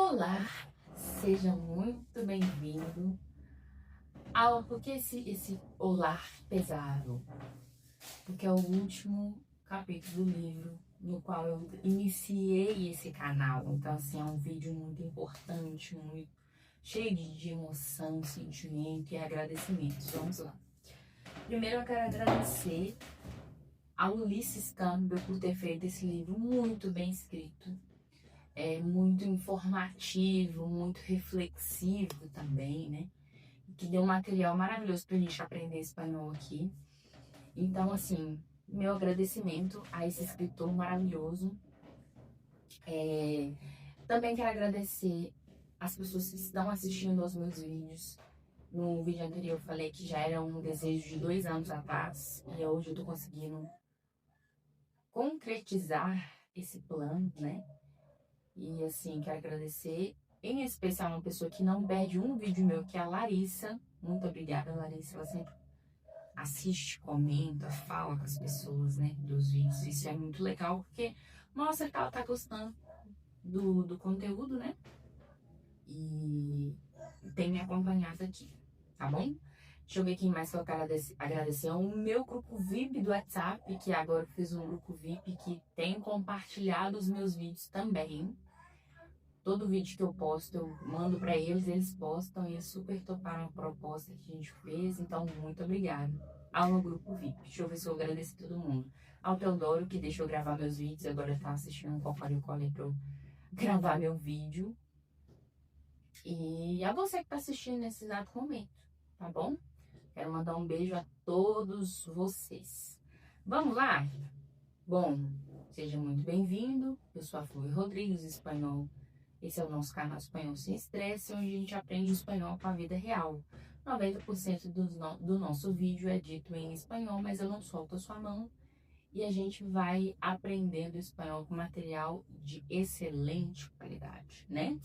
Olá, seja muito bem-vindo porque esse olá pesado, porque é o último capítulo do livro no qual eu iniciei esse canal. Então, assim, é um vídeo muito importante, muito cheio de emoção, sentimento e agradecimentos. Vamos lá. Primeiro, eu quero agradecer a Ulysses Campbell por ter feito esse livro muito bem escrito. É muito informativo, muito reflexivo também, né? Que deu um material maravilhoso pra gente aprender espanhol aqui. Então, assim, meu agradecimento a esse escritor maravilhoso. Também quero agradecer as pessoas que estão assistindo aos meus vídeos. No vídeo anterior eu falei que já era um desejo de 2 anos atrás e hoje eu tô conseguindo concretizar esse plano, né? E assim, quero agradecer em especial uma pessoa que não perde um vídeo meu, que é a Larissa. Muito obrigada, Larissa. Ela sempre assiste, comenta, fala com as pessoas, né, dos vídeos. Isso é muito legal, porque mostra que ela tá gostando do conteúdo, né? E tem me acompanhado aqui, tá bom? Deixa eu ver quem mais que eu quero agradecer. O meu grupo VIP do WhatsApp, que agora eu fiz um grupo VIP que tem compartilhado os meus vídeos também. Todo vídeo que eu posto, eu mando pra eles, eles postam e eles super toparam a proposta que a gente fez. Então, muito obrigada ao meu grupo VIP. Deixa eu ver se eu agradeço todo mundo. Ao Teodoro, que deixou eu gravar meus vídeos, agora tá assistindo um Cocoricó ali pra eu gravar meu vídeo. E a você que tá assistindo nesse exato momento, tá bom? Quero mandar um beijo a todos vocês. Vamos lá? Bom, seja muito bem-vindo. Eu sou a Flor Rodrigues, espanhol. Esse é o nosso canal Espanhol Sem Estresse, onde a gente aprende espanhol com a vida real. 90% do nosso vídeo é dito em espanhol, mas eu não solto a sua mão. E a gente vai aprendendo espanhol com material de excelente qualidade, né?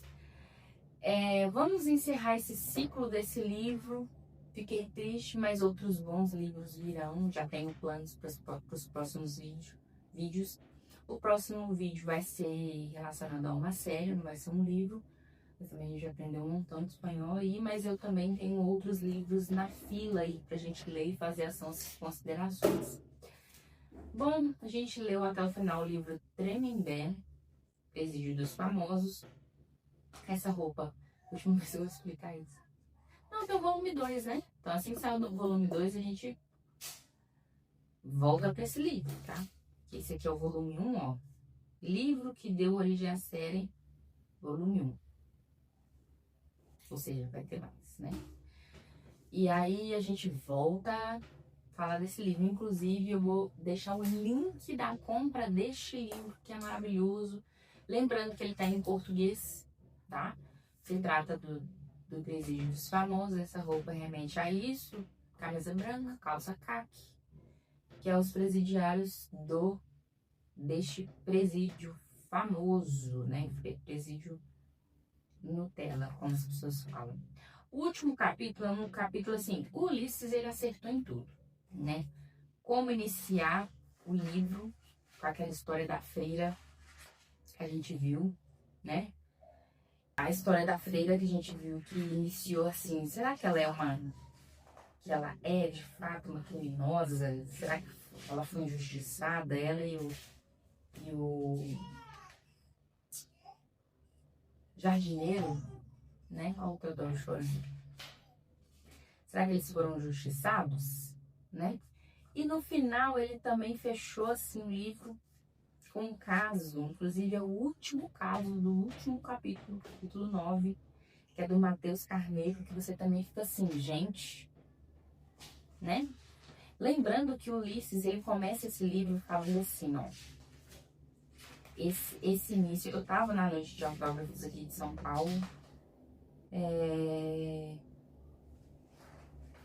Vamos encerrar esse ciclo desse livro. Fiquei triste, mas outros bons livros virão. Já tenho planos para os próximos vídeos. O próximo vídeo vai ser relacionado a uma série, não vai ser um livro. Eu também já aprendeu um montão de espanhol aí, mas eu também tenho outros livros na fila aí pra gente ler e fazer as considerações. Bom, a gente leu até o final o livro Tremembé, Presídio dos Famosos. Essa roupa, última vez eu vou explicar isso. Não, tem o volume 2, né? Então assim que sair do volume 2, a gente volta pra esse livro, tá? Esse aqui é o volume 1, ó. Livro que deu origem à série, volume 1. Ou seja, vai ter mais, né? E aí a gente volta a falar desse livro. Inclusive, eu vou deixar o link da compra deste livro, que é maravilhoso. Lembrando que ele tá em português, tá? Se trata do Presídio dos Famosos. Essa roupa remete a isso. Camisa branca, calça caqui, que é os presidiários deste presídio famoso, né? Presídio Nutella, como as pessoas falam. O último capítulo é um capítulo assim, o Ulisses ele acertou em tudo, né? Como iniciar o livro com aquela história da freira que a gente viu, né? A história da freira que a gente viu que iniciou assim, será que ela é de fato uma criminosa? Será que ela foi injustiçada? Ela e o jardineiro, né? Olha o Teodoro chorando. Será que eles foram injustiçados, né? E no final ele também fechou assim o livro com um caso, inclusive é o último caso do último capítulo, capítulo 9, que é do Matheus Carneiro, que você também fica assim, gente, né? Lembrando que o Ulisses, ele começa esse livro falando assim, ó. Esse início, eu tava na noite de autógrafos aqui de São Paulo,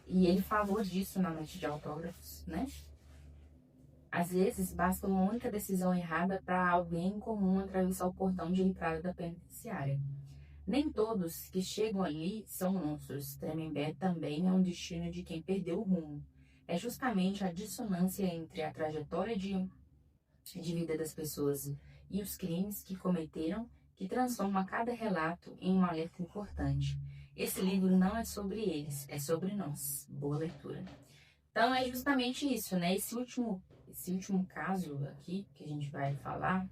e ele falou disso na noite de autógrafos, né? Às vezes, basta uma única decisão errada para alguém comum atravessar o portão de entrada da penitenciária. Nem todos que chegam ali são monstros. Tremembé também é um destino de quem perdeu o rumo. É justamente a dissonância entre a trajetória de vida das pessoas e os crimes que cometeram que transforma cada relato em um alerta importante. Esse livro não é sobre eles, é sobre nós. Boa leitura. Então é justamente isso, né? Esse último caso aqui que a gente vai falar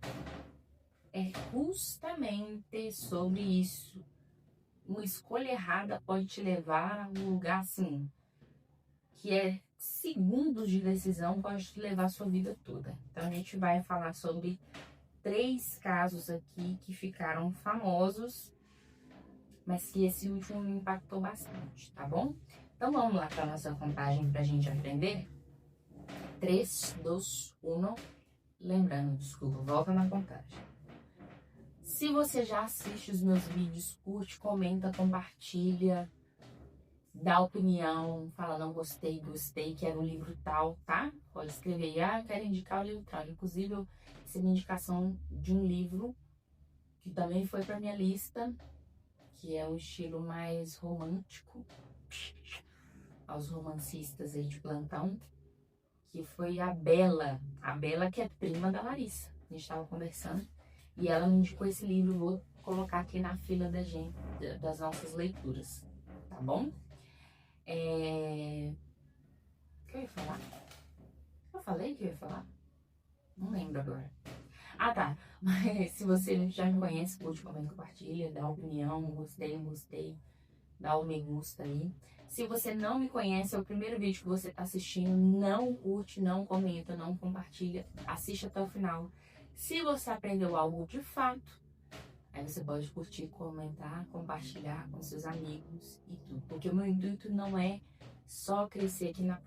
é justamente sobre isso. Uma escolha errada pode te levar a um lugar assim, que é segundos de decisão, pode te levar a sua vida toda. Então a gente vai falar sobre 3 casos aqui que ficaram famosos, mas que esse último me impactou bastante, tá bom? Então vamos lá para nossa contagem para a gente aprender? 3, 2, 1. Lembrando, desculpa, volta na contagem. Se você já assiste os meus vídeos, curte, comenta, compartilha, dá opinião, fala não gostei, gostei, quero um livro tal, tá? Pode escrever aí, quero indicar o livro tal. Inclusive, eu recebi indicação de um livro que também foi para minha lista, que é o estilo mais romântico, aos romancistas aí de plantão, que foi a Bela que é prima da Larissa. A gente estava conversando e ela me indicou esse livro, vou colocar aqui na fila da gente, das nossas leituras, tá bom? O que eu ia falar? Eu falei que eu ia falar? Não lembro agora. Ah, tá. Mas se você já me conhece, curte, comenta, compartilha, dá opinião, gostei, não gostei, dá o me gusta aí. Se você não me conhece, é o primeiro vídeo que você está assistindo, não curte, não comenta, não compartilha, assiste até o final. Se você aprendeu algo de fato, aí você pode curtir, comentar, compartilhar com seus amigos e tudo. Porque o meu intuito não é só crescer aqui na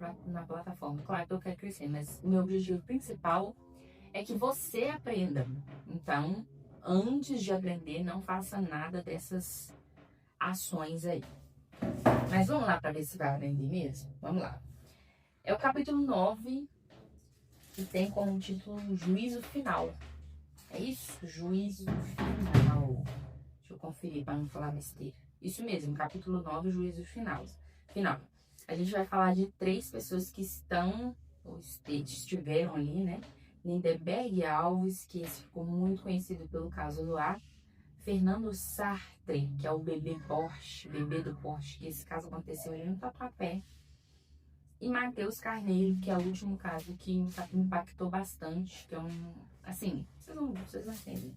plataforma. Claro que eu quero crescer, mas o meu objetivo principal é que você aprenda. Então, antes de aprender, não faça nada dessas ações aí. Mas vamos lá para ver se vai aprender mesmo? Vamos lá. É o capítulo 9, que tem como título Juízo Final. É isso? Juízo Final. Deixa eu conferir para não falar besteira. Isso mesmo, capítulo 9, Juízo Final. A gente vai falar de 3 pessoas que estão, ou estiveram ali, né? Lindeberg Alves, que esse ficou muito conhecido pelo caso do ar. Fernando Sartre, que é o bebê do Porsche, que esse caso aconteceu ali no Tatuapé. E Matheus Carneiro, que é o último caso que me impactou bastante, que é assim, vocês vão entender.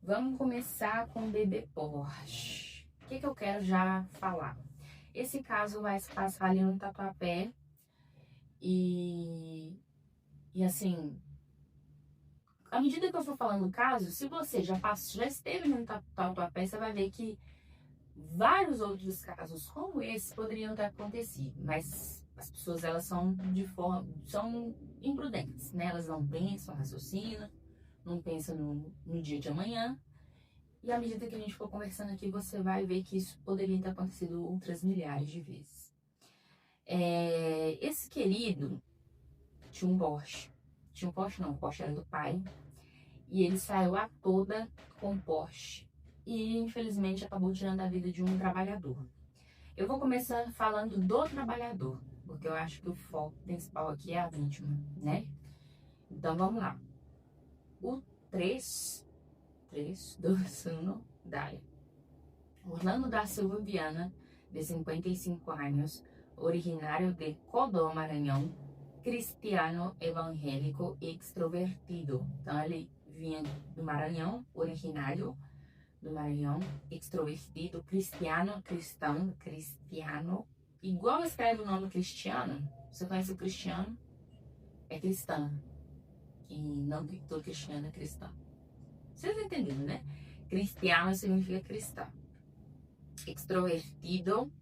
Vamos começar com o bebê Porsche. O que eu quero já falar? Esse caso vai se passar ali no Tatuapé e assim, à medida que eu for falando do caso, se você já esteve no Tatuapé, você vai ver que vários outros casos como esse poderiam ter acontecido, mas as pessoas elas são imprudentes, né? Elas não pensam, raciocinam, não pensam no dia de amanhã. E à medida que a gente for conversando aqui, você vai ver que isso poderia ter acontecido outras milhares de vezes. Esse querido tinha um Porsche. Tinha um Porsche não, o Porsche era do pai. E ele saiu a toda com o Porsche. E infelizmente acabou tirando a vida de um trabalhador. Eu vou começar falando do trabalhador, porque eu acho que o foco principal aqui é a vítima, né? Então vamos lá. O 3, 2, 1, dale. Orlando da Silva Viana, de 55 anos, originário de Codó, Maranhão, cristiano evangélico extrovertido. Então ele vinha do Maranhão, originário do Maranhão, extrovertido, cristiano, igual escreve o nome Cristiano. Você conhece o Cristiano? É cristão. E não que todo cristiano é cristão. Vocês entenderam, né? Cristiano significa cristão. Extrovertido,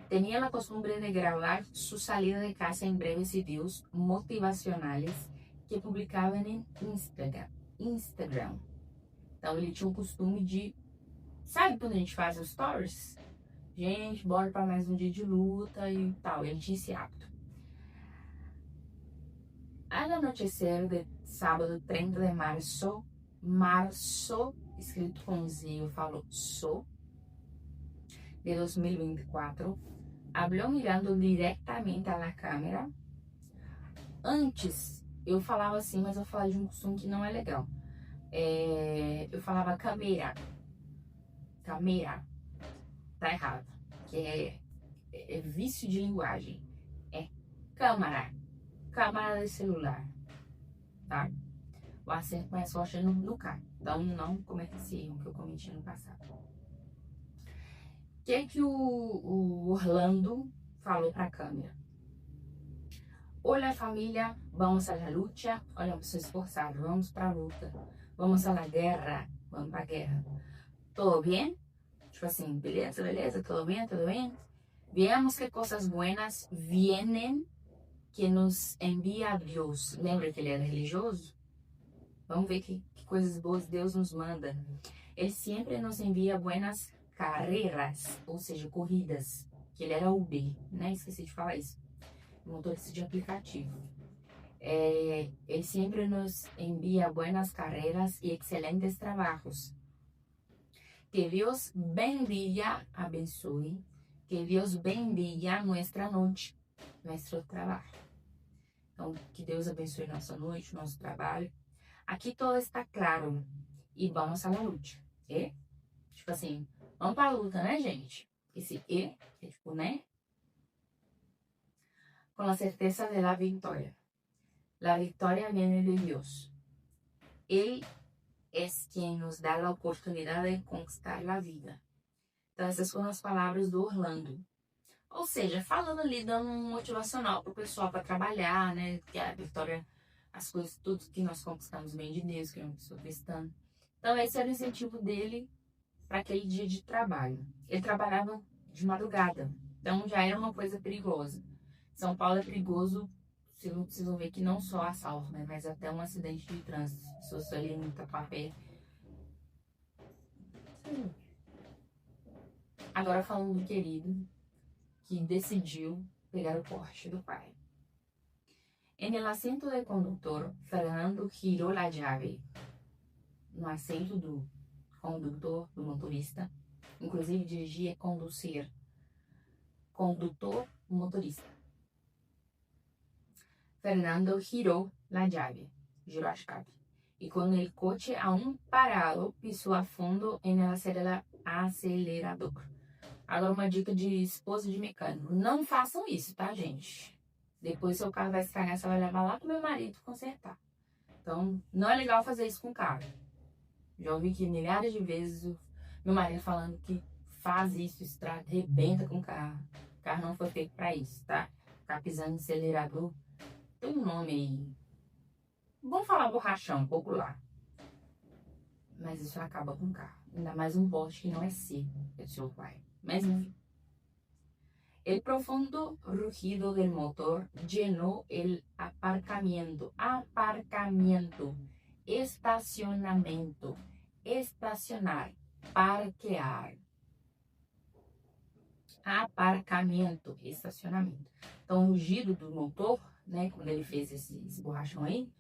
tenía la costumbre de grabar su salida de casa en breves videos motivacionales que publicava em Instagram. Então ele tinha o costume de, sabe quando a gente faz os stories? Gente, bora para mais um dia de luta e tal. Ele tinha esse hábito. Al anochecer de sábado 30 de marzo, escrito com Z, eu falo de 2024, habló mirando diretamente a la câmera. Antes, eu falava assim, mas eu falava de um costume que não é legal. Eu falava câmera. Câmera. Tá errado. Que é vício de linguagem. É câmera. Câmera de celular. Tá? O acento mais forte é no K. Então não cometa esse erro que eu cometi no passado. O que o Orlando falou pra câmera? Olha, família, vamos à luta. Olha, uma pessoa esforçada, vamos pra luta. Vamos à guerra. Vamos pra guerra. Tudo bem? Tipo assim, beleza, beleza, tudo bem, tudo bem? Veamos que coisas buenas vienen que nos envia Deus. Lembra que ele era religioso? Vamos ver que coisas boas Deus nos manda. Ele sempre nos envia buenas carreiras, ou seja, corridas. Que ele era Uber, né? Esqueci de falar isso. Motorista de aplicativo. Ele sempre nos envia buenas carreiras e excelentes trabalhos. Que Deus bendiga, abençoe. Que Deus bendiga nossa noite, nosso trabalho. Então, que Deus abençoe nossa noite, nosso trabalho. Aqui todo está claro. E vamos à luta. E, tipo assim, vamos para a luta, né, gente? Esse é tipo, né? Com a certeza de la vitória. La victoria viene de Deus. Ele é quem nos dá a oportunidade de conquistar a vida. Então, essas foram as palavras do Orlando. Ou seja, falando ali, dando um motivacional pro pessoal para trabalhar, né? Que a vitória, as coisas, tudo que nós conquistamos vem de Deus, que é uma pessoa cristã. Então, esse era o incentivo dele para aquele dia de trabalho. Ele trabalhava de madrugada, então já era uma coisa perigosa. São Paulo é perigoso, vocês vão ver que não só assalto, né? Mas até um acidente de trânsito. Se você ali no Tatuapé. Agora falando do querido que decidiu pegar o Porsche do pai. En el asiento del conductor, Fernando girou la llave. No assento do condutor, do motorista, inclusive dirigir é conduzir. Condutor, motorista. Fernando girou la llave, girou a chave. E com o coche aún parado, pisou a fundo en el acelerador. Agora uma dica de esposa de mecânico. Não façam isso, tá, gente? Depois seu carro vai estragar, você vai levar lá pro meu marido consertar. Então, não é legal fazer isso com o carro. Já ouvi que milhares de vezes meu marido falando que faz isso, estraga, arrebenta com o carro. O carro não foi feito pra isso, tá? Ficar pisando no acelerador. Tem um nome aí. Vamos falar borrachão, popular. Mas isso acaba com o carro. Ainda mais um Porsche que não é seu, é do seu pai. Mas enfim. El profundo rugido del motor llenó el aparcamiento. Aparcamiento. Estacionamento. Estacionar. Parquear. Aparcamento. Estacionamento. Então, o rugido do motor, né? Quando ele fez esse borrachão aí,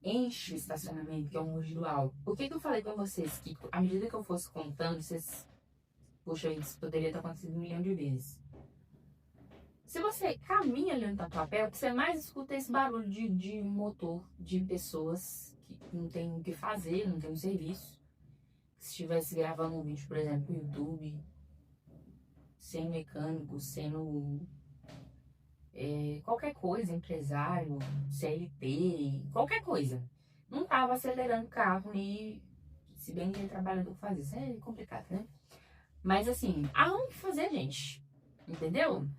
enche o estacionamento, que é um rugido alto. Por que eu falei com vocês que, à medida que eu fosse contando, vocês... Poxa, isso poderia ter acontecido 1 milhão de vezes. Se você caminha ali no Tatuapé, o que você mais escuta é esse barulho de motor, de pessoas que não tem o que fazer, não tem um serviço. Se estivesse gravando um vídeo, por exemplo, no YouTube, sem mecânico, sendo qualquer coisa, empresário, CLT, qualquer coisa. Não tava acelerando o carro e, se bem que ele trabalhador faz isso, é complicado, né? Mas assim, há o que fazer, gente, entendeu?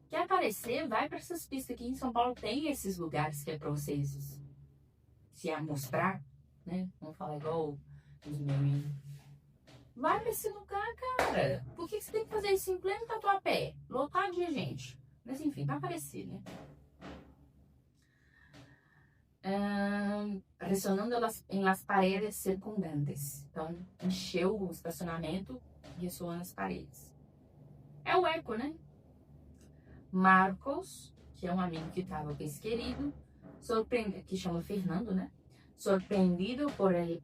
Quer aparecer, vai para essas pistas aqui em São Paulo, tem esses lugares que é para vocês se amostrar, né? Vamos falar igual os meus. Vai pra esse lugar, cara. Por que você tem que fazer isso em pleno Tatuapé? Lotado de gente. Mas enfim, vai aparecer, né? Ressonando em las paredes circundantes. Então, encheu o estacionamento, ressoando as paredes. É o eco, né? Marcos, que é um amigo que estava com esse querido, que chama Fernando, né? Sorprendido por el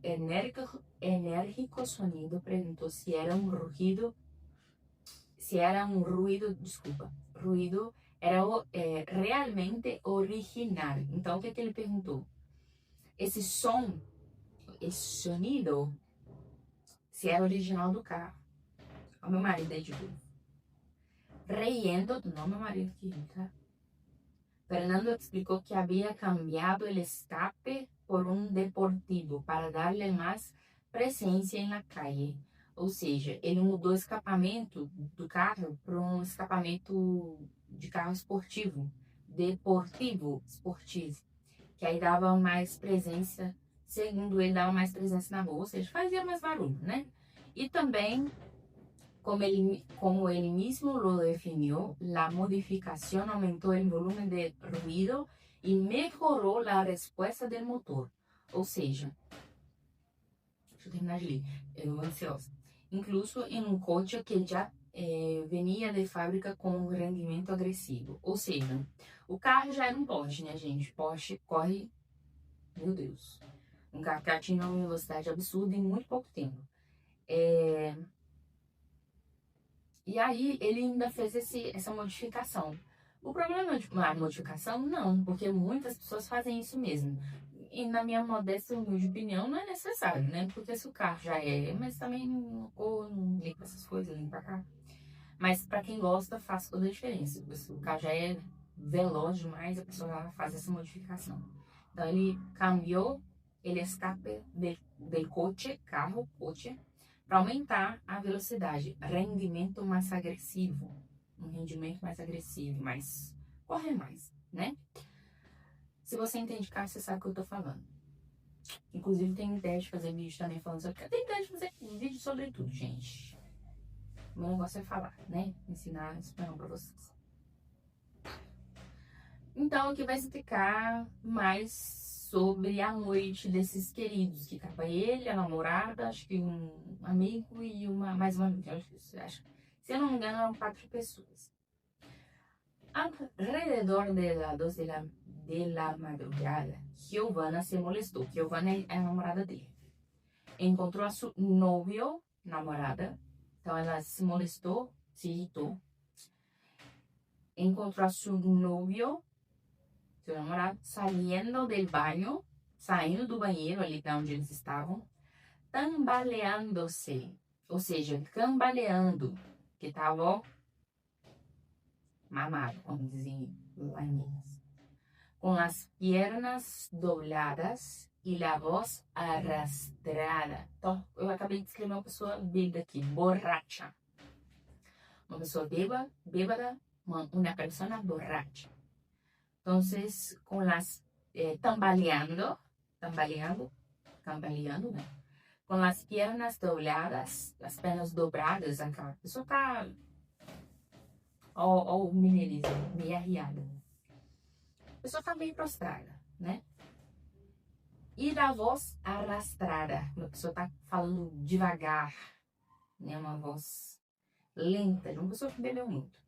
enérgico sonido, perguntou se era um ruído, ruído era realmente original. Então, o que ele perguntou? Esse som esse sonido se era original do carro. O meu marido é de novo. Riendo, não meu marido que tá? Fernando explicó que había cambiado el escape por un deportivo para darle más presencia en la calle. Ou seja, ele mudou o escapamento do carro para um escapamento de carro esportivo, deportivo, esportivo, que aí dava mais presença, segundo ele, dava mais presença na rua, ou seja, fazia mais barulho, né? E também, como ele mismo lo definió, la modificación aumentó el volumen de ruido y mejoró la respuesta del motor. Ou seja, deixa eu terminar de ler, eu ansiosa. Incluso em um coche que já venia de fábrica com um rendimento agressivo. Ou seja, o carro já era um Porsche, né, gente? Porsche corre, meu Deus, um carro que atinge uma velocidade absurda em muito pouco tempo. E aí ele ainda fez essa modificação. O problema de uma modificação, não, porque muitas pessoas fazem isso mesmo. E na minha modesta humilde opinião, não é necessário, né? Porque se o carro já é, mas também não limpa essas coisas, limpa cá. Mas para quem gosta, faz toda a diferença. Se o carro já é veloz demais, a pessoa faz essa modificação. Então ele cambiou el escape del coche, carro, coche, para aumentar a velocidade, rendimento mais agressivo, um rendimento mais agressivo, mais corre mais, né? Se você entende carro, você sabe o que eu tô falando. Inclusive tem ideia de fazer vídeo também falando sobre, eu tenho ideia de fazer vídeo sobre tudo, gente. O meu negócio é falar, né? Ensinar espanhol para vocês. Então aqui vai explicar mais sobre a noite desses queridos, que tava ele, a namorada, acho que um amigo e mais uma amiga, acho. Se eu não me engano, eram 4 pessoas. Alrededor de las 2 de la madrugada, Giovanna se molestou. Giovanna é a namorada dele. Encontrou a seu novio, namorada, então ela se molestou, se irritou. Encontrou a seu novio, seu namorado, saindo do banheiro, ali da onde eles estavam, tambaleando-se, ou seja, cambaleando, que estava mamado, como dizem lá em Minas, com as pernas dobladas e a voz arrastrada. Então, eu acabei de escrever uma pessoa bêbada aqui, borracha. Uma pessoa bêbada, uma pessoa borracha. Entonces, con las tambaleando, né? Com as pernas dobladas, as pernas dobradas, aquela pessoa tá, ó o mineirismo, meio arriada. A pessoa tá meio prostrada, né? E da voz arrastada, a pessoa tá falando devagar, né? Uma voz lenta, de uma pessoa que bebeu muito.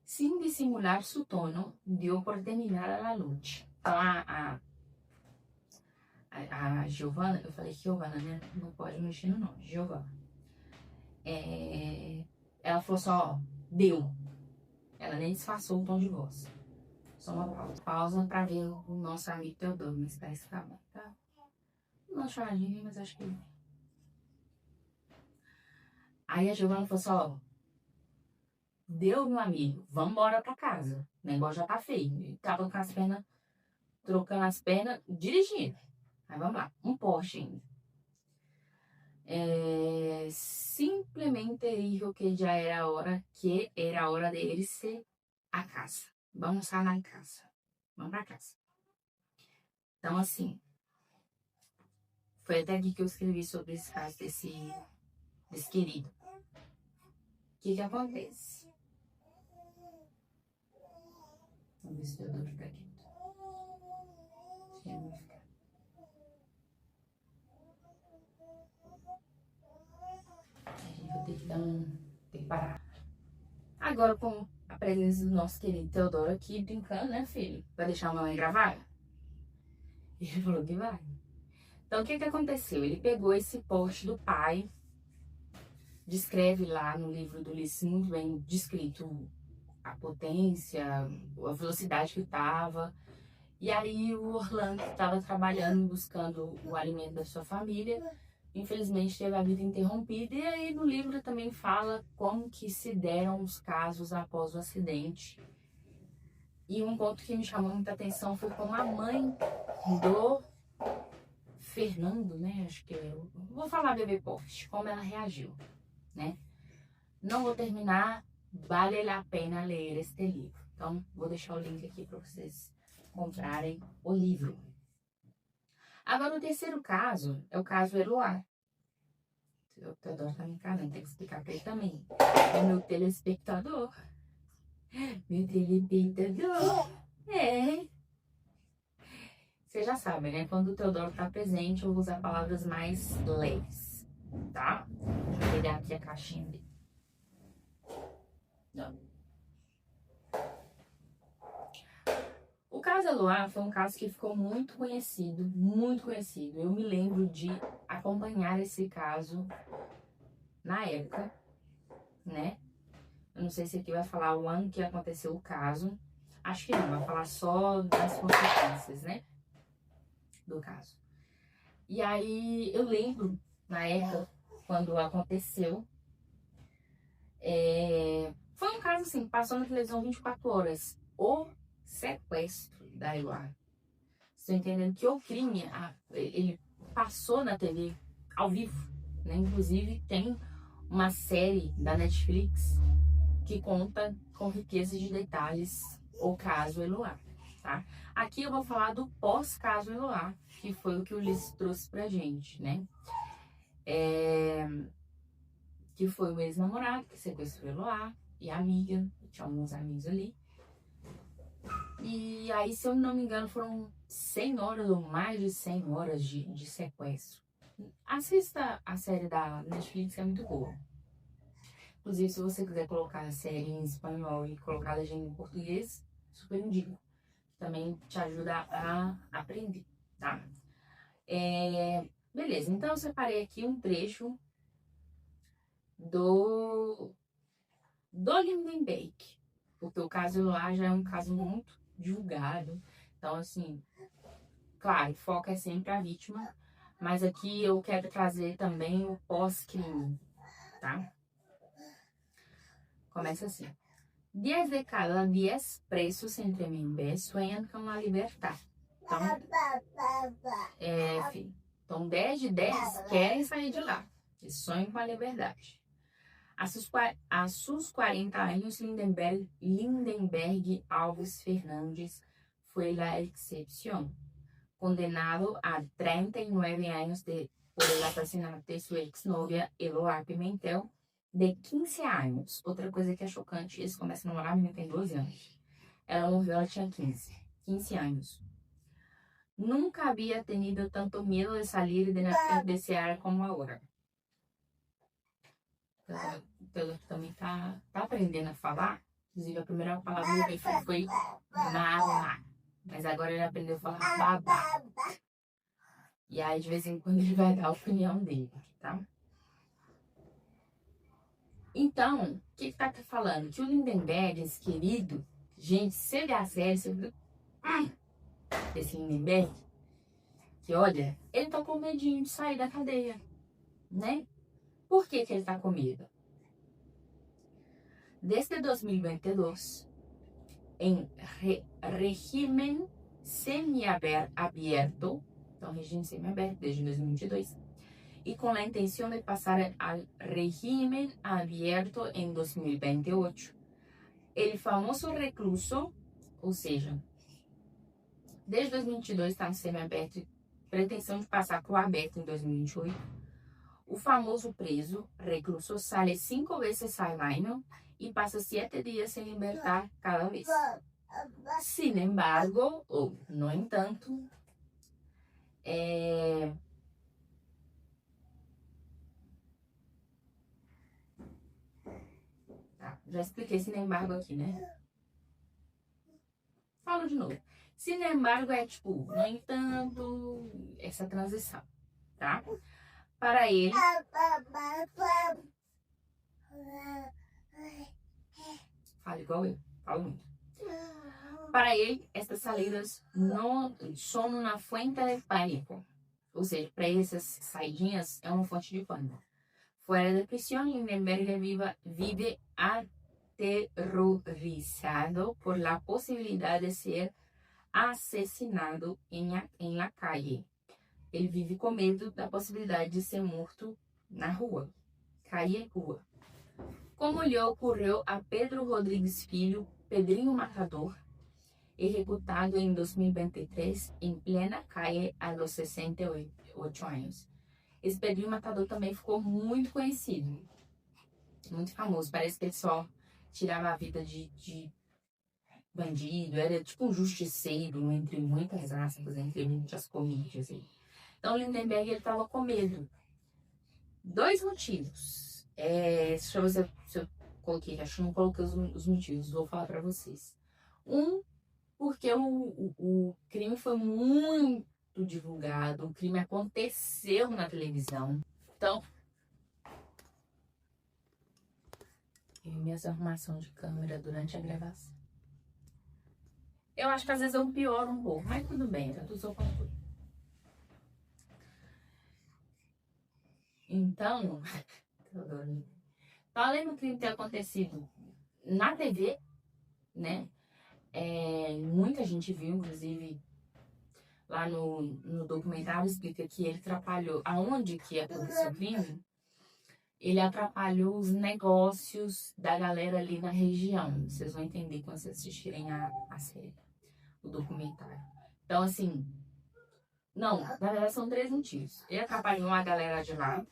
Sin disimular su tono, dio por terminada la noite. Então, a Giovanna, eu falei Giovanna, né? Não pode mexer no nome, Giovanna. Ela falou só, deu. Ela nem disfarçou o tom de voz. Só uma pausa. Pausa pra ver o nosso amigo Teodoro, mas parece que tá bom, tá? Não choradinho, mas acho que... Aí a Giovanna falou só, deu, meu amigo, vamos embora pra casa. O negócio já tá feio. Ele tava com as pernas, trocando as pernas, dirigindo. Aí vamos lá, um Porsche ainda. Simplemente dijo que já era a hora de irse a casa. Vamos a la casa. Vamos pra casa. Então, assim, foi até aqui que eu escrevi sobre esse caso desse querido. O que acontece? Vamos ver se o Teodoro fica quieto. Ele vai ficar. A gente vai ter que ter que parar. Agora, com a presença do nosso querido Teodoro aqui, brincando, né, filho? Vai deixar a mamãe gravar? Ele falou que vai. Então, o que aconteceu? Ele pegou esse Porsche do pai, descreve lá no livro do Ulisses muito bem descrito a potência, a velocidade que estava. E aí o Orlando estava trabalhando, buscando o alimento da sua família. Infelizmente teve a vida interrompida. E aí no livro também fala como que se deram os casos após o acidente. E um ponto que me chamou muita atenção foi como a mãe do Fernando, né? Acho que eu vou falar bebê Porsche, como ela reagiu, né? Não vou terminar, vale a pena ler este livro. Então, vou deixar o link aqui para vocês comprarem o livro. Agora, o terceiro caso é o caso Eloá. O Teodoro tá me encarando, tem que explicar para ele também. É meu telespectador. Meu telespectador. É. Vocês já sabem, né? Quando o Teodoro tá presente, eu vou usar palavras mais leves, tá? Deixa eu pegar aqui a caixinha dele. Não. O caso Eloá foi um caso que ficou muito conhecido, muito conhecido. Eu me lembro de acompanhar esse caso na época, né? Eu não sei se aqui vai falar o ano que aconteceu o caso. Acho que não, vai falar só das consequências, né? Do caso. E aí eu lembro, na época, quando aconteceu, foi um caso assim, passou na televisão 24 horas. O sequestro da Eloá. Estou entendendo que o crime, ele passou na TV ao vivo, né? Inclusive tem uma série da Netflix que conta com riqueza de detalhes o caso Eloá, tá? Aqui eu vou falar do pós-caso Eloá, que foi o que o Ulisses trouxe pra gente, né? Que foi o ex-namorado que sequestrou Eloá e a amiga, tinha alguns amigos ali. E aí, se eu não me engano, foram 100 horas ou mais de 100 horas de sequestro. Assista a série da Netflix, é muito boa. Inclusive, se você quiser colocar a série em espanhol e colocar a legenda em português, super indico. Também te ajuda a aprender, tá? Beleza, então eu separei aqui um trecho do Lindenberg, porque o caso lá já é um caso muito divulgado. Então, assim, claro, o foco é sempre a vítima, mas aqui eu quero trazer também o pós-crime, tá? Começa assim. 10 de cada 10 presos em Tremembé sonham com a liberdade. Então, filho, então 10 de 10 querem sair de lá. E sonham com a liberdade. A sus 40 anos, Lindenberg Alves Fernandes foi a excepção, condenado a 39 anos por el assassinato de sua ex-novia Eloá Pimentel, de 15 anos. Outra coisa que é chocante, eles começam a namorar, a menina tem 12 anos. Ela morreu, ela tinha 15 anos. Nunca havia tenido tanto medo de sair de desear como agora. Então, também tá aprendendo a falar. Inclusive, a primeira palavra que foi mamá. Mas agora ele aprendeu a falar babá. E aí, de vez em quando, ele vai dar a opinião dele, tá? Então, o que tá falando? Que o Lindenberg, esse querido, gente, se ele é a série, você viu? Esse Lindenberg, que olha, ele tá com medinho de sair da cadeia, né? Por que ele tá com medo? Desde 2022, em regime semiaberto, então regime semiaberto desde 2022, e com a intenção de passar ao regime aberto em 2028. El famoso recluso, ou seja, desde 2022 está no semiaberto e pretensão de passar para o aberto em 2028. O famoso preso, recluso, sai 5 vezes ao ano e passa 7 dias sem libertar cada vez. Sin embargo, ou no entanto, já expliquei sin embargo aqui, né? Falo de novo. Sin embargo é tipo, no entanto, essa transição, tá? Para ele, fala igual eu, falo muito. Para ele, estas saídas não são uma fonte de pânico. Ou seja, para ele, essas saidinhas é uma fonte de pânico. Fora da prisão, Lindenberg vive aterrorizado por la possibilidade de ser assassinado em la calle. Ele vive com medo da possibilidade de ser morto na rua. Calle, rua. Como lhe ocorreu a Pedro Rodrigues Filho, Pedrinho Matador, executado em 2023 em plena calle aos 68 anos. Esse Pedrinho Matador também ficou muito conhecido, muito famoso. Parece que ele só tirava a vida de bandido, era tipo um justiceiro, entre muitas aspas, entre muitas comilhas. Então, Lindenberg estava com medo. 2 motivos. Deixa eu ver se eu coloquei, acho que não coloquei os motivos, vou falar para vocês. Porque o crime foi muito divulgado, o crime aconteceu na televisão. Então, minha arrumação de câmera durante a gravação. Eu acho que às vezes eu pioro um pouco, mas tudo bem, tá tudo sob controle. Então, além do crime ter acontecido na TV, né? Muita gente viu, inclusive lá no documentário explica que ele atrapalhou, aonde que aconteceu o crime, ele atrapalhou os negócios da galera ali na região. Vocês vão entender quando vocês assistirem a série, o documentário. Então, assim, não, na verdade são 3 motivos. Ele atrapalhou a galera de lá.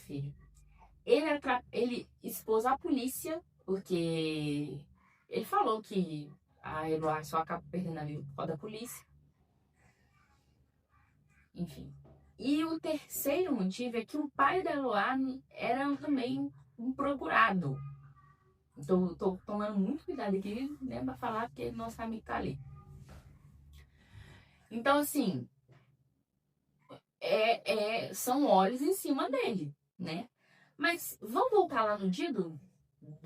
Filho. Ele expôs a polícia, porque ele falou que a Eloá só acaba perdendo a vida por causa da polícia. Enfim. E o terceiro motivo é que o pai da Eloá era também um procurado. Então, tô tomando muito cuidado aqui, né, pra falar, porque nosso amigo tá ali. Então, assim, são olhos em cima dele, né? Mas vamos voltar lá no dia do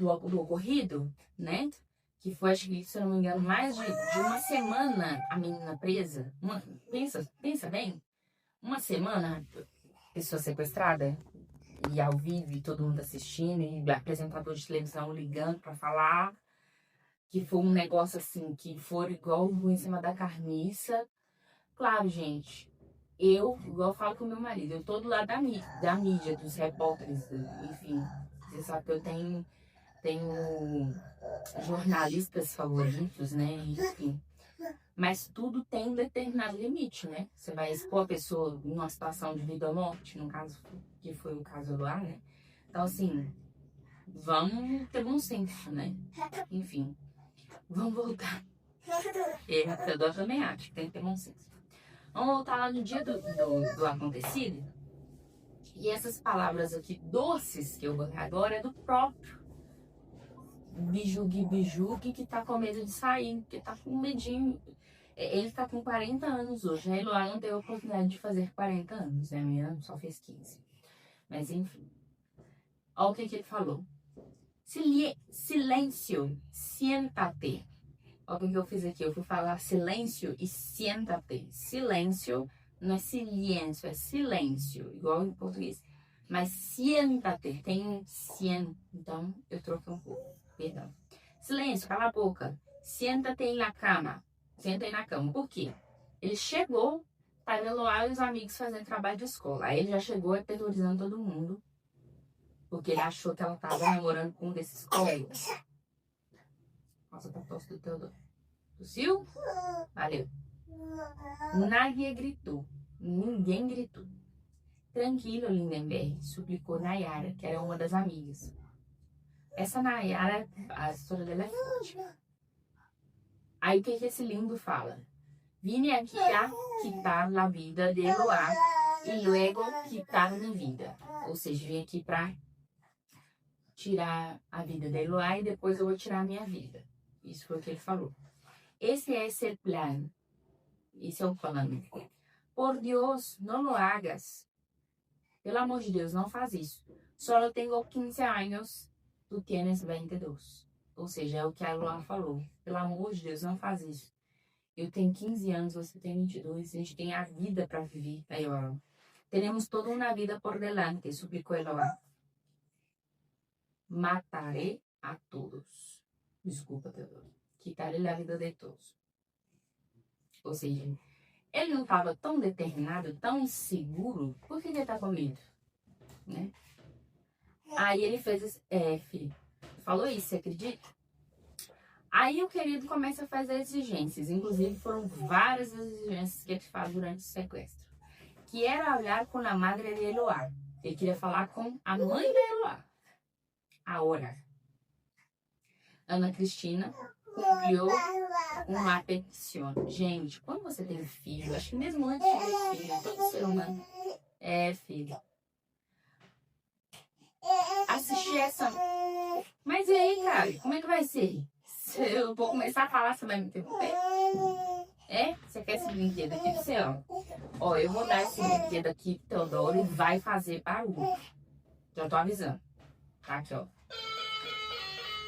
ocorrido, né? Que foi, acho que, se eu não me engano, mais de uma semana a menina presa. Pensa bem. Uma semana, pessoa sequestrada, e ao vivo, e todo mundo assistindo, e apresentador de televisão ligando pra falar que foi um negócio assim, que foi igual em cima da carniça. Claro, gente, igual eu falo com o meu marido, eu tô do lado da mídia, dos repórteres, enfim. Você sabe que eu tenho jornalistas favoritos, né? Enfim. Mas tudo tem um determinado limite, né? Você vai expor a pessoa em uma situação de vida ou morte, no caso, que foi o caso lá, né? Então, assim, vamos ter bom senso, né? Enfim, vamos voltar. Eu também acho que tem que ter bom senso. Vamos voltar lá no dia do acontecido. E essas palavras aqui doces que eu vou agora é do próprio Bijugi que tá com medo de sair, que tá com medinho. Ele tá com 40 anos hoje. A Eloá não teve a oportunidade de fazer 40 anos, né? A minha só fez 15. Mas enfim. Olha o que ele falou. Silêncio, siéntate. Olha o que eu fiz aqui. Eu fui falar silêncio e siéntate. Silêncio não é silêncio, é silêncio. Igual em português. Mas siéntate tem um sien. Então eu troquei um pouco. Perdão. Silêncio, cala a boca. Siéntate na cama. Senta aí na cama. Por quê? Ele chegou, tá vendo lá os amigos fazendo trabalho de escola. Aí ele já chegou aterrorizando todo mundo. Porque ele achou que ela tava namorando com um desses colegas. Nossa, tá tosse do Teodoro. Tossiu? Valeu. Nadie gritou. Ninguém gritou. Tranquilo, Lindenberg, suplicou Nayara, que era uma das amigas. Essa Nayara, a história dela é forte. Aí o que esse lindo fala? Vine aqui a quitar a vida de Eloá e luego quitar minha vida. Ou seja, vim aqui para tirar a vida de Eloá e depois eu vou tirar a minha vida. Isso foi o que ele falou. Esse é o plano. Esse é o plano. Por Deus, não lo hagas. Pelo amor de Deus, não faz isso. Solo tenho 15 anos, tu tienes 22. Ou seja, é o que a Eloá falou. Pelo amor de Deus, não faz isso. Eu tenho 15 anos, você tem 22, a gente tem a vida para viver. Aí, ó. Teremos toda uma vida por delante, suplicou Eloá. Mataré a todos. Desculpa, Teodoro. Quitaré a vida de todos. Ou seja, ele não estava tão determinado, tão inseguro, por que ele tá com medo? Né? Aí ele fez, filho, falou isso, você acredita? Aí o querido começa a fazer exigências, inclusive foram várias exigências que ele faz durante o sequestro. Que era hablar com a madre de Eloá. Ele queria falar com a mãe de Eloá. A orar. Ana Cristina cumpriu uma petição. Gente, quando você tem filho, acho que mesmo antes de ter filho, todo ser humano filho. Assistir essa... Mas e aí, cara? Como é que vai ser? Se eu vou começar a falar, você vai me interromper? Você quer esse brinquedo aqui do céu? Ó, eu vou dar esse brinquedo aqui pro Teodoro e vai fazer barulho. Já tô avisando. Tá aqui, ó.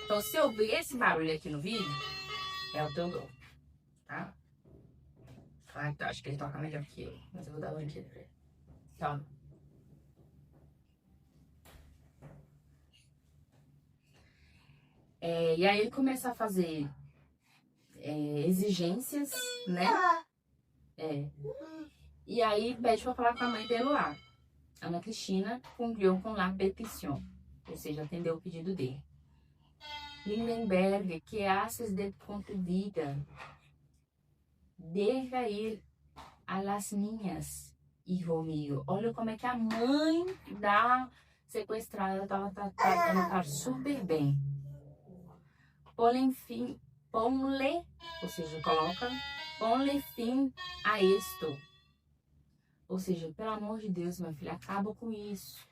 Então, se eu ouvir esse barulho aqui no vídeo, é o Teodoro. Tá? Ah, então, acho que ele toca melhor que eu. Mas eu vou dar o brinquedo pra ele. Toma. E aí ele começa a fazer exigências, né? E aí pede pra falar com a mãe de Eloá. Ana Cristina cumpriu com a petição, ou seja, atendeu o pedido dele. Lindenberg, que haces de com tu vida? Deja ir a las niñas, hijo mío. Olha como é que a mãe da sequestrada estava tratando super bem. Ponle, ou seja, coloca, ponle fim a isto. Ou seja, pelo amor de Deus, meu filho, acaba com isso.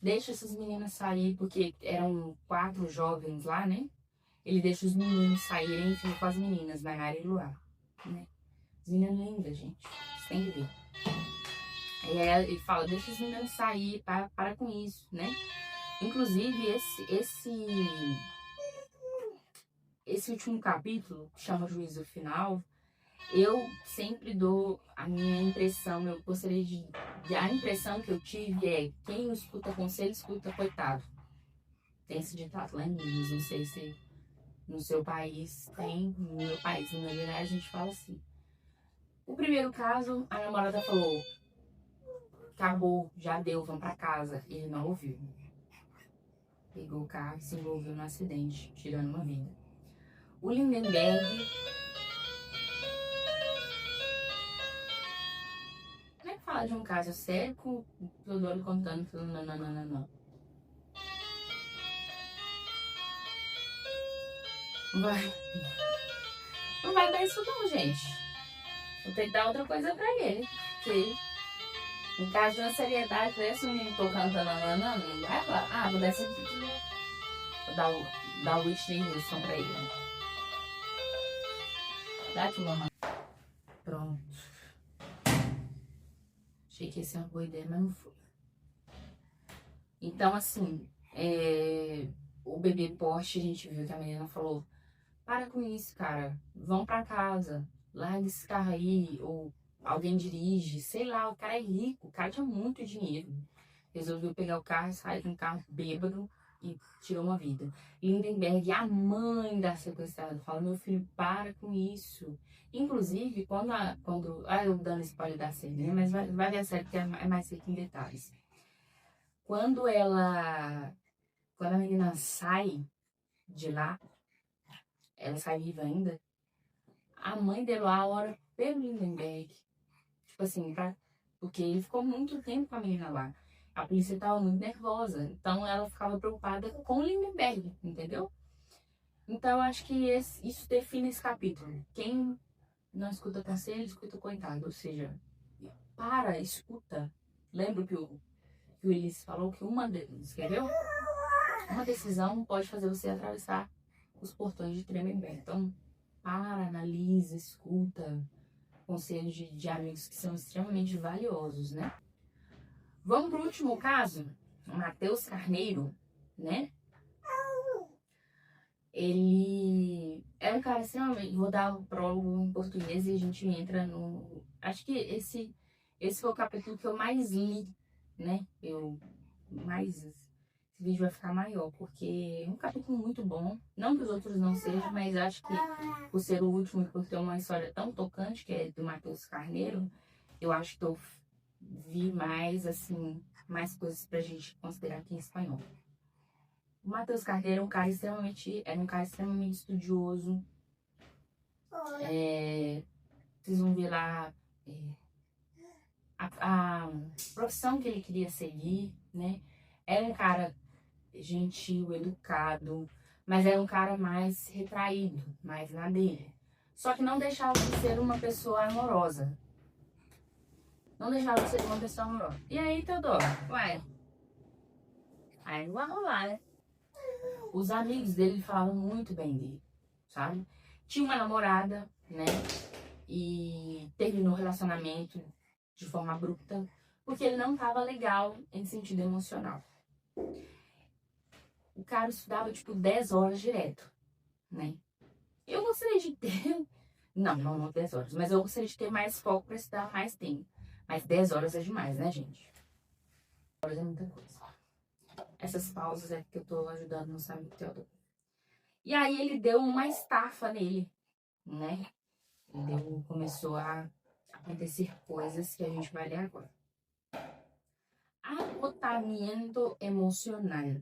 Deixa essas meninas sair, porque eram 4 jovens lá, né? Ele deixa os meninos saírem e fica com as meninas, Nayara e Luar, né? As meninas lindas, gente. Vocês têm que ver. Aí ele fala, deixa os meninos sair, para com isso, né? Inclusive, esse último capítulo, que chama Juízo Final, eu sempre dou a minha impressão, eu gostaria a impressão que eu tive é, quem não escuta conselho, escuta coitado. Tem esse ditado lá em Minas, não sei se no seu país tem, no meu país, na verdade, a gente fala assim. O primeiro caso, a namorada falou, acabou, já deu, vamos pra casa. Ele não ouviu. Pegou o carro e se envolveu no acidente, tirando uma vida. O Lindenberg... Como é que fala de um caso sério com o Teodoro contando tudo? Não. Não vai dar isso não, gente. Vou ter que dar outra coisa pra ele. Porque em caso de uma seriedade dessa, o menino tocando não vai falar. Ah, vou dar esse... Vou dar o Whitney Houston pra ele. Dá aqui, mamãe. Pronto. Achei que ia ser uma boa ideia, mas não foi. Então, assim, o bebê Porsche, a gente viu que a menina falou, para com isso, cara, vão pra casa, larga esse carro aí, ou alguém dirige, sei lá, o cara é rico, o cara tinha muito dinheiro. Resolveu pegar o carro, sair com um carro bêbado e tirou uma vida. Lindenberg, a mãe da sequestrada, fala, meu filho, para com isso. Inclusive, eu dando spoiler da série, né? Mas vai ver a série que é mais rica em detalhes. Quando a menina sai de lá, ela sai viva ainda, a mãe dela ora pelo Lindenberg. Tipo assim, porque ele ficou muito tempo com a menina lá. A polícia estava muito nervosa, então ela ficava preocupada com o Lindenberg, entendeu? Então eu acho que isso define esse capítulo. Quem não escuta conselho, escuta coitado. Ou seja, escuta. Lembra que o Ulisses falou que escreveu? Uma decisão pode fazer você atravessar os portões de Tremembé. Então, analisa, escuta conselhos de amigos que são extremamente valiosos, né? Vamos para o último caso, Matheus Carneiro, né? Ele é um cara extremamente. Vou dar o prólogo em português e a gente entra no. Acho que esse foi o capítulo que eu mais li, né? Esse vídeo vai ficar maior, porque é um capítulo muito bom. Não que os outros não sejam, mas acho que por ser o último e por ter uma história tão tocante, que é do Matheus Carneiro, eu acho que eu vi mais, assim, mais coisas pra gente considerar aqui em espanhol. O Matheus Carneiro era um cara extremamente estudioso. Vocês vão ver lá a profissão que ele queria seguir, né? Era um cara gentil, educado, mas era um cara mais retraído, mais na dele. Só que não deixava de ser uma pessoa amorosa. Não deixava de ser uma pessoa amorosa. E aí, Teodoro? Ué, aí não vai rolar, né? Os amigos dele falavam muito bem dele, sabe? Tinha uma namorada, né? E terminou o relacionamento de forma abrupta, porque ele não estava legal em sentido emocional. O cara estudava, tipo, 10 horas direto, né? Eu gostaria de ter... Não 10 horas, mas eu gostaria de ter mais foco para estudar mais tempo. Mas 10 horas é demais, né, gente? 10 horas é muita coisa. Essas pausas é que eu tô ajudando nosso amigo Teodoro. E aí ele deu uma estafa nele, né? Começou a acontecer coisas que a gente vai ler agora. Agotamiento emocional,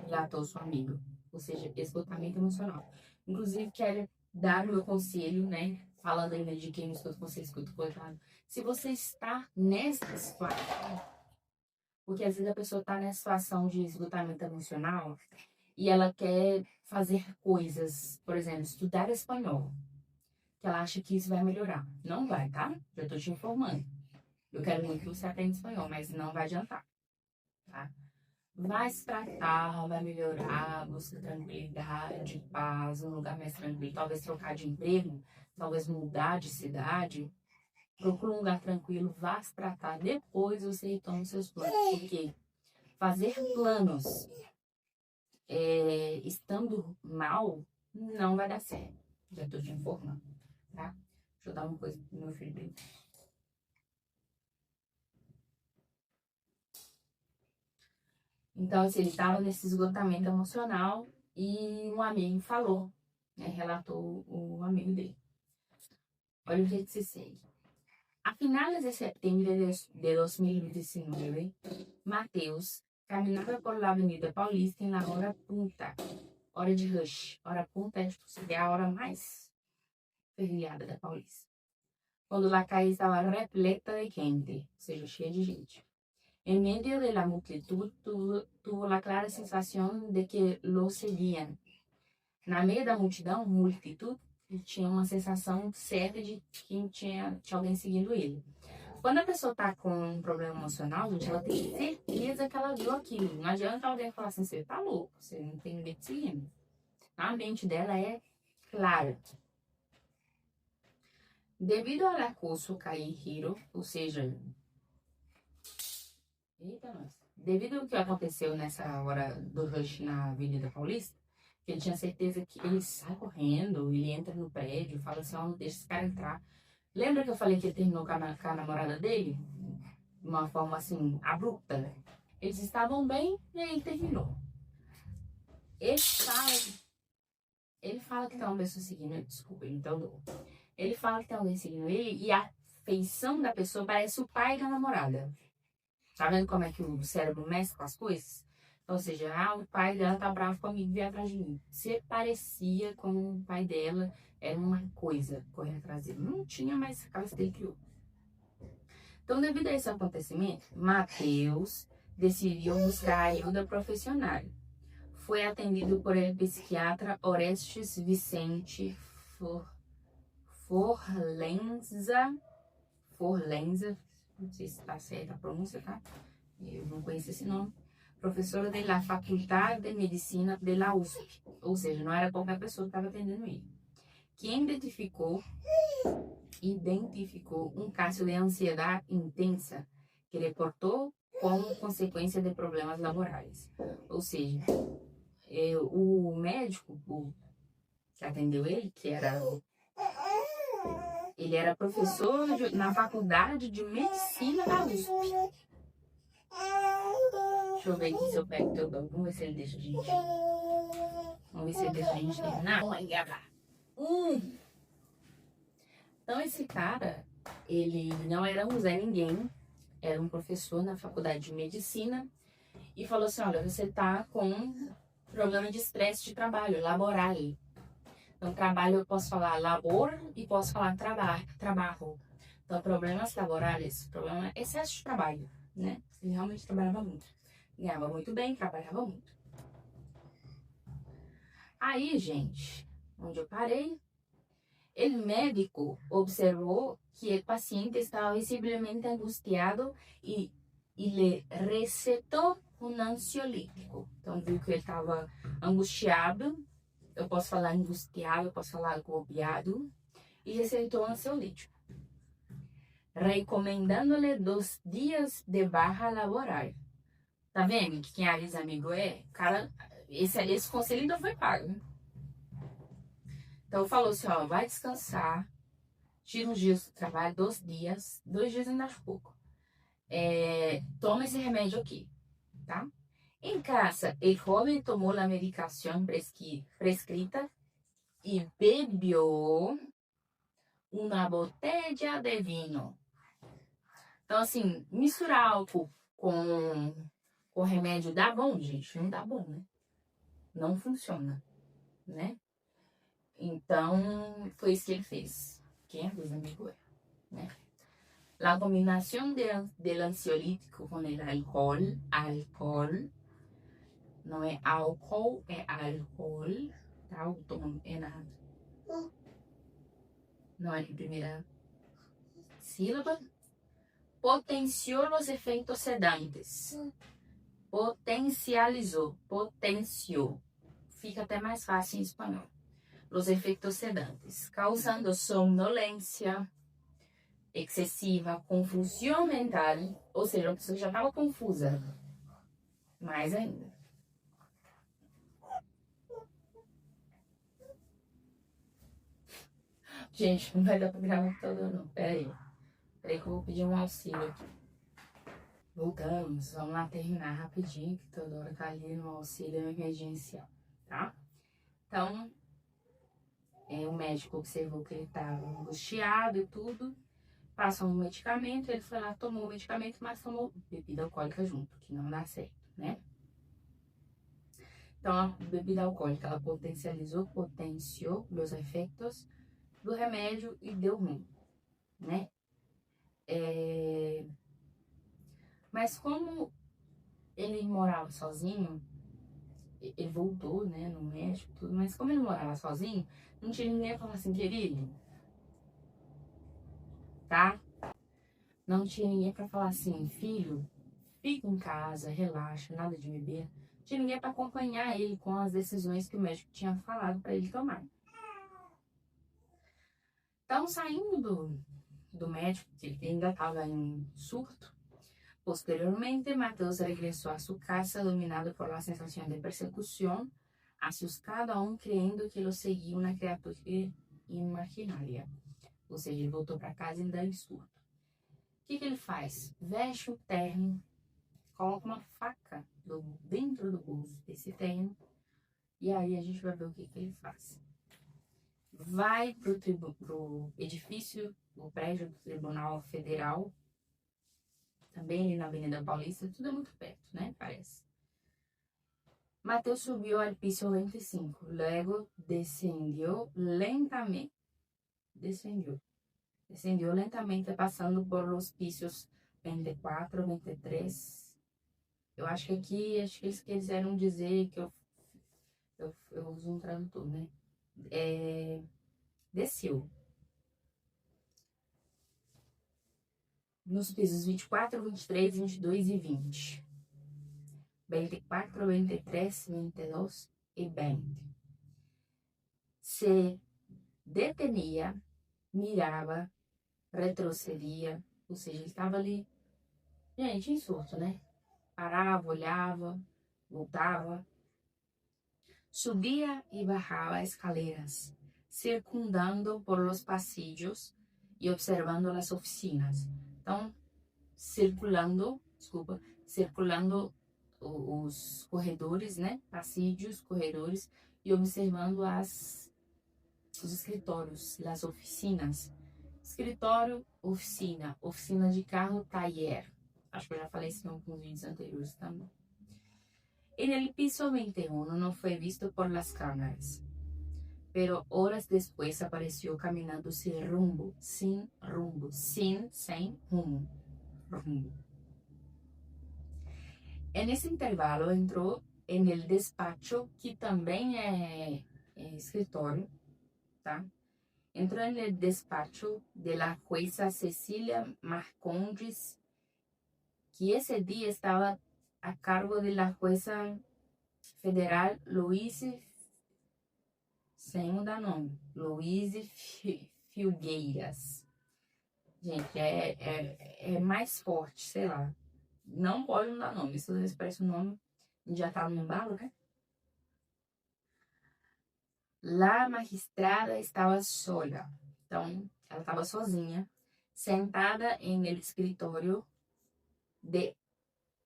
relatou seu amigo. Ou seja, esgotamento emocional. Inclusive, quero dar o meu conselho, né? Falando ainda de quem não escuta, você escuta, coitado. Se você está nessa situação, porque às vezes a pessoa está nessa situação de esgotamento emocional e ela quer fazer coisas, por exemplo, estudar espanhol, que ela acha que isso vai melhorar. Não vai, tá? Já tô te informando. Eu quero muito que você aprenda espanhol, mas não vai adiantar, tá? Vai se tratar, vai melhorar, busca tranquilidade, paz, um lugar mais tranquilo. Talvez trocar de emprego, talvez mudar de cidade. Procura um lugar tranquilo, vá se tratar. Depois você retoma os seus planos. Porque fazer planos estando mal não vai dar certo. Já tô te informando, tá? Deixa eu dar uma coisa pro meu filho bem. Então, assim, ele estava nesse esgotamento emocional e um amigo falou, né, relatou o amigo dele. Olha o que se segue. A finales de septiembre de 2019, Mateus caminhava por la Avenida Paulista em la hora punta, hora de rush. Hora punta seria a hora mais fervilhada da Paulista. Quando la calle estava repleta de gente, ou seja, cheia de gente. En medio de la multitud tuvo la clara sensación de que lo seguían. Na meio da multidão, multitud, ele tinha uma sensação certa de que tinha alguém seguindo ele. Quando a pessoa tá com um problema emocional, gente, ela tem certeza que ela viu aquilo. Não adianta alguém falar assim, você tá louco, você não tem ninguém te seguindo. A mente dela é clara. Devido ao acoso callejero, ou seja, eita, nossa. Devido ao que aconteceu nessa hora do rush na Avenida Paulista, ele tinha certeza que ele sai correndo, ele entra no prédio, fala assim, ó, não deixa esse cara entrar. Lembra que eu falei que ele terminou com a namorada dele? De uma forma, assim, abrupta, né? Eles estavam bem e aí ele terminou. Ele fala que tem uma pessoa seguindo ele, desculpa, então ele fala que tem alguém seguindo ele e a feição da pessoa parece o pai da namorada. Tá vendo como é que o cérebro mexe com as coisas? Ou seja, o pai dela tá bravo comigo e veio atrás de mim. Se parecia com o pai dela, era uma coisa correr atrás dele. Não tinha mais a cabeça dele criou. Então, devido a esse acontecimento, Mateus decidiu buscar ajuda profissional. Foi atendido por el psiquiatra Orestes Vicente Forlenza, não sei se está certa a pronúncia, tá? Eu não conheço esse nome. Professora da Faculdade de Medicina de la USP. Ou seja, não era qualquer pessoa que estava atendendo ele. Que identificou um caso de ansiedade intensa que reportou como consequência de problemas laborais. Ou seja, o médico, que atendeu ele, ele era professor na faculdade de medicina da USP. Deixa eu ver aqui se eu pego teu banco. Vamos ver se ele deixa a gente. Vamos ver se ele deixa a gente terminar. Vamos gravar. Então esse cara, ele não era um Zé Ninguém, era um professor na faculdade de medicina e falou assim, olha, você tá com problema de estresse de trabalho, laboral. Então trabalho eu posso falar labor e posso falar trabalho. Então problemas laborais, problema excesso de trabalho, né? Ele realmente trabalhava muito. Ganhava muito bem, trabalhava muito. Aí, gente, onde eu parei, o médico observou que o paciente estava visivelmente angustiado e lhe receitou um ansiolítico. Então, viu que ele estava angustiado, eu posso falar angustiado, eu posso falar agobiado, e receitou um ansiolítico, recomendando-lhe 2 dias de barra laboral. Tá vendo que quem avisa amigo é? Cara, esse conselho ainda foi pago. Então falou assim, ó, vai descansar, tira uns dias do trabalho, 2 dias ainda acho pouco. Toma esse remédio aqui, tá? Em casa, o jovem tomou a medicação prescrita e bebeu uma botella de vinho. Então, assim, misturar álcool com remédio dá bom, gente? Não dá bom, né? Não funciona, né? Então, foi isso que ele fez. Quem é dos amigos é, né? La combinación del ansiolítico con el alcohol, não é álcool, é alcohol, tá? O tom é nada. Não é a primeira sílaba. Potenciou os efeitos sedantes. Potenciou. Fica até mais fácil em espanhol. Os efeitos sedantes, causando sonolência excessiva, confusão mental, ou seja, a pessoa já estava confusa, mais ainda. Gente, não vai dar pra gravar toda não, peraí que eu vou pedir um auxílio aqui. Voltamos, vamos lá terminar rapidinho, que toda hora tá ali no auxílio emergencial, tá? Então, o médico observou que ele estava angustiado e tudo, passou um medicamento, ele foi lá, tomou o medicamento, mas tomou bebida alcoólica junto, que não dá certo, né? Então, a bebida alcoólica, ela potenciou os efeitos do remédio e deu ruim, né? Mas como ele morava sozinho, ele voltou, né, no México, tudo, mas como ele morava sozinho, não tinha ninguém pra falar assim, querido, tá? Não tinha ninguém pra falar assim, filho, fica em casa, relaxa, nada de beber. Não tinha ninguém pra acompanhar ele com as decisões que o médico tinha falado pra ele tomar. Então, saindo do médico, que ele ainda estava em surto, posteriormente, Mateus regressó a su casa dominado por la sensación de persecución, asustado aún creyendo que lo seguía una criatura imaginaria. Ou seja, ele voltou para casa ainda em surto. O que ele faz? Veste o terno, coloca uma faca dentro do bolso desse terno, e aí a gente vai ver o que ele faz. Vai pro edifício, o prédio do Tribunal Federal, também ali na Avenida Paulista, tudo é muito perto, né? Parece. Mateus subiu al piso 25, luego descendió lentamente, passando por los pisos 24, 23. Eu acho que aqui, eles quiseram dizer que eu uso um tradutor, né? Desceu. Nos pisos 24, 23, 22 e 20. 24, 23, 22 e 20. Se detenia, mirava, retrocedia, ou seja, ele estava ali, gente, em surto, né? Parava, olhava, voltava. Subía y bajaba escaleras, circundando por los pasillos e observando as oficinas. Então, circulando os corredores, né? Pasillos, corredores, e observando os escritórios, as oficinas. Escritório, oficina, oficina de carro, taller. Acho que eu já falei isso em alguns vídeos anteriores também. En el piso 21 no fue visto por las cámaras, pero horas después apareció caminando sin rumbo, sem rumo. En ese intervalo entró en el despacho, que também é escritório, tá? Entrou en el despacho de la jueza Cecilia Marcondes, que ese día estaba a cargo de la jueza federal Luíse, sem mudar nome, Luíse Filgueiras. Gente, é mais forte, sei lá. Não pode mudar nome. Se você expressa o nome, já tá no embalo, né? La magistrada estava sola. Então, ela estava sozinha, sentada em el escritório de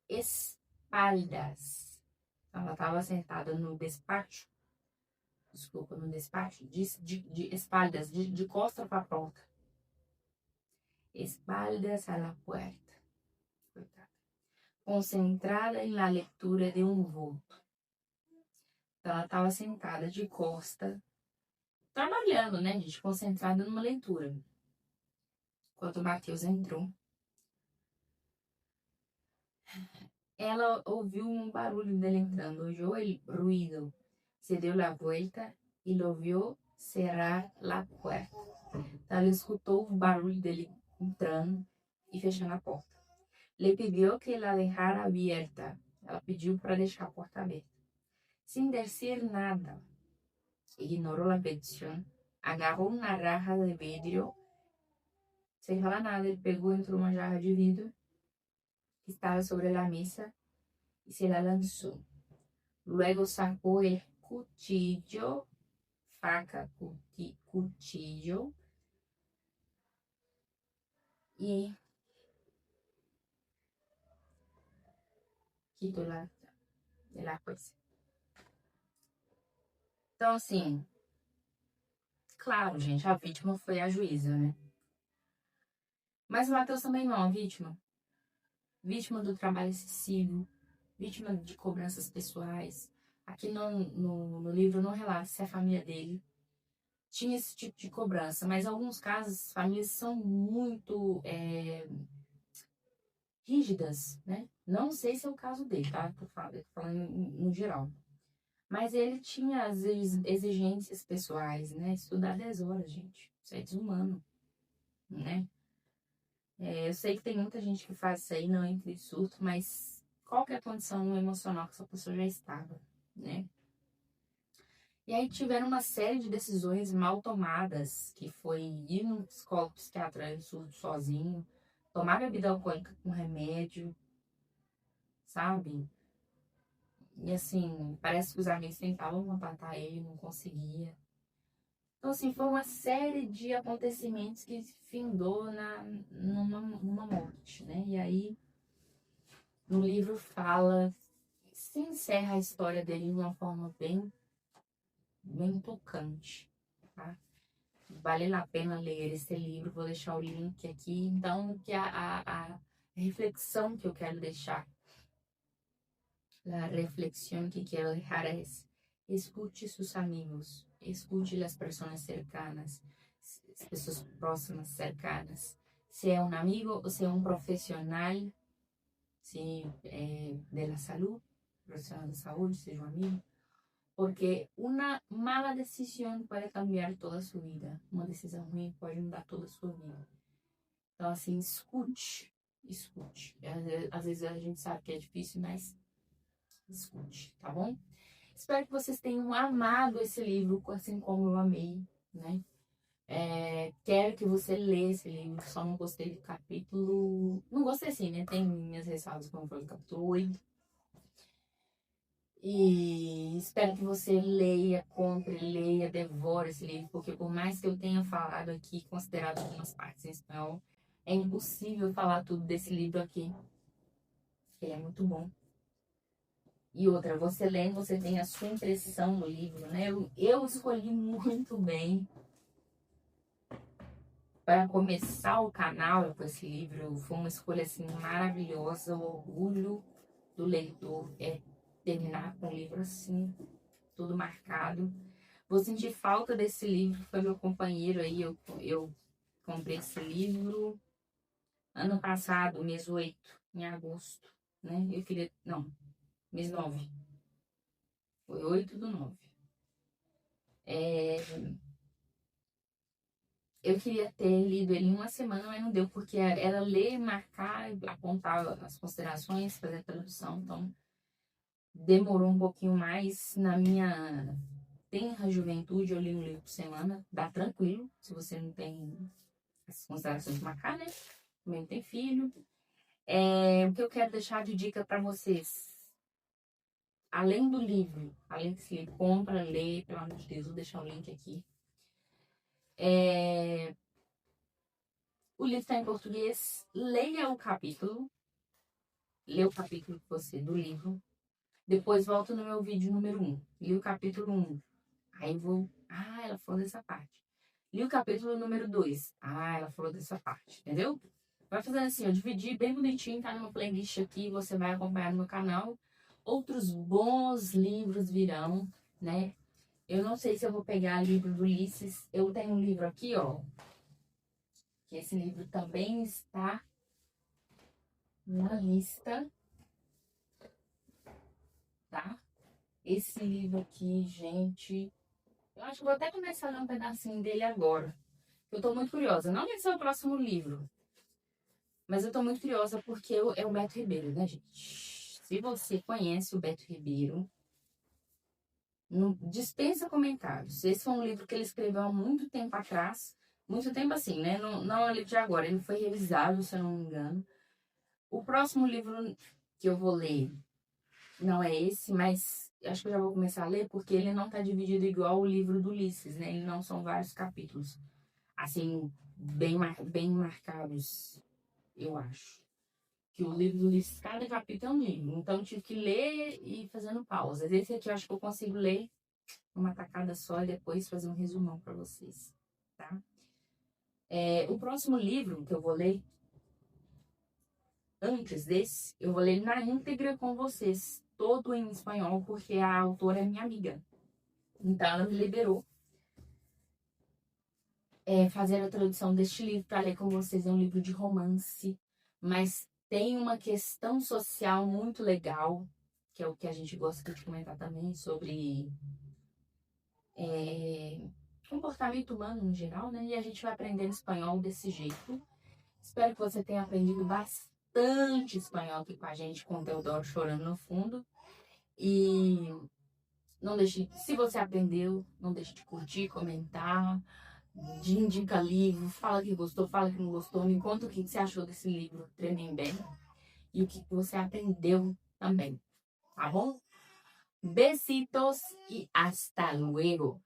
espaldas. Ela estava sentada no despacho. Desculpa, no despacho. De espaldas, de costa para a porta. Espaldas a la puerta. Concentrada em la lectura de um voto. Então, ela estava sentada de costa, trabalhando, né, gente? Concentrada numa leitura. Enquanto o Matheus entrou, ela ouviu um barulho dele entrando, oyó el ruido, se deu la vuelta e lo vio cerrar la puerta. Então, ela escutou o barulho dele entrando e fechando a porta. Le pidió que la dejara abierta. Ela pediu para deixar a porta aberta. Sin decir nada, ignoró la petición, agarró una jarra de vidrio. Sem falar nada, ele pegou, entrou uma jarra de vidro que estava sobre a mesa y se la lanzó. Luego sacó el cuchillo, faca, cuchillo, y quitó la coisa. Então, assim, claro, gente, a vítima foi a juíza, né? Mas o Matheus também não é uma vítima. Vítima do trabalho excessivo, vítima de cobranças pessoais. Aqui no livro não relata se a família dele tinha esse tipo de cobrança, mas em alguns casos as famílias são muito rígidas, né? Não sei se é o caso dele, tá? Tô falando no geral. Mas ele tinha as exigências pessoais, né? Estudar 10 horas, gente. Isso é desumano, né? Eu sei que tem muita gente que faz isso aí, não entra em surto, mas qual que é a condição emocional que essa pessoa já estava, né? E aí tiveram uma série de decisões mal tomadas, que foi ir no psicólogo psiquiatra surdo sozinho, tomar bebida alcoólica com remédio, sabe? E assim, parece que os amigos tentavam contatar ele, não conseguia. Então, assim, foi uma série de acontecimentos que findou numa morte, né? E aí, no livro se encerra a história dele de uma forma bem tocante, tá? Vale a pena ler esse livro, vou deixar o link aqui. Então, que a reflexão que eu quero deixar, a reflexão que quero deixar é: escute seus amigos, escute as pessoas cercanas, as pessoas próximas, cercanas. Se é um amigo ou se é um profissional, se é da saúde, profissional da saúde, seja um amigo. Porque uma mala decisão pode cambiar toda a sua vida. Uma decisão ruim pode mudar toda a sua vida. Então, assim, escute. Às vezes a gente sabe que é difícil, mas escute, tá bom? Espero que vocês tenham amado esse livro, assim como eu amei, né? Quero que você leia esse livro, só não gostei do capítulo... Não gostei assim, né? Tem minhas ressalvas, como foi o capítulo 8. E espero que você leia, compre, leia, devore esse livro, porque por mais que eu tenha falado aqui, considerado algumas partes em espanhol, é impossível falar tudo desse livro aqui. Ele é muito bom. E outra, você lendo, você tem a sua impressão no livro, né? Eu escolhi muito bem para começar o canal com esse livro. Foi uma escolha assim maravilhosa. O orgulho do leitor é terminar com um livro assim, tudo marcado. Vou sentir falta desse livro, foi meu companheiro aí. Eu comprei esse livro ano passado, mês 8 em agosto, né? Eu queria. Não, mês 9. Foi 8/9. É, eu queria ter lido ele em uma semana, mas não deu, porque era ler, marcar, apontar as considerações, fazer a tradução. Então, demorou um pouquinho mais. Na minha tenra juventude, eu li um livro por semana. Dá tranquilo, se você não tem as considerações de marcar, né? Também não tem filho. O que eu quero deixar de dica para vocês. Além do livro, além desse livro, compra, lê, pelo amor de Deus, vou deixar o link aqui. O livro está em português. Leia o capítulo. Lê o capítulo que você do livro. Depois volta no meu vídeo número 1. Li o capítulo 1. Aí vou. Ah, ela falou dessa parte. Li o capítulo número 2. Ah, ela falou dessa parte. Entendeu? Vai fazendo assim, eu dividi bem bonitinho, tá numa playlist aqui. Você vai acompanhar no meu canal. Outros bons livros virão, né? Eu não sei se eu vou pegar livro do Ulisses. Eu tenho um livro aqui, ó. Que esse livro também está na lista, tá? Esse livro aqui, gente, eu acho que vou até começar a ler um pedacinho dele agora. Eu tô muito curiosa. Não vai ser o próximo livro, mas eu tô muito curiosa porque é o Beto Ribeiro, né, gente? Se você conhece o Beto Ribeiro, não dispensa comentários. Esse foi um livro que ele escreveu há muito tempo atrás. Muito tempo assim, né? Não, não é um livro de agora. Ele foi revisado, se eu não me engano. O próximo livro que eu vou ler não é esse, mas acho que eu já vou começar a ler, porque ele não tá dividido igual o livro do Ulisses, né? Ele não são vários capítulos, assim, bem marcados, eu acho. Que o livro do Ulisses, cada capítulo é um livro, então eu tive que ler e fazendo pausas. Esse aqui eu acho que eu consigo ler uma tacada só e depois fazer um resumão para vocês, tá? O próximo livro que eu vou ler, antes desse, eu vou ler na íntegra com vocês, todo em espanhol, porque a autora é minha amiga. Então, ela me liberou fazer a tradução deste livro para ler com vocês. É um livro de romance, mas tem uma questão social muito legal, que é o que a gente gosta de comentar também, sobre comportamento humano no geral, né? E a gente vai aprender espanhol desse jeito. Espero que você tenha aprendido bastante espanhol aqui com a gente, com o Teodoro chorando no fundo. E não deixe, se você aprendeu, não deixe de curtir, comentar, de indica livro, fala que gostou, fala que não gostou, me conta o que você achou desse livro, Tremembé, e o que você aprendeu também, tá bom? Besitos e hasta luego!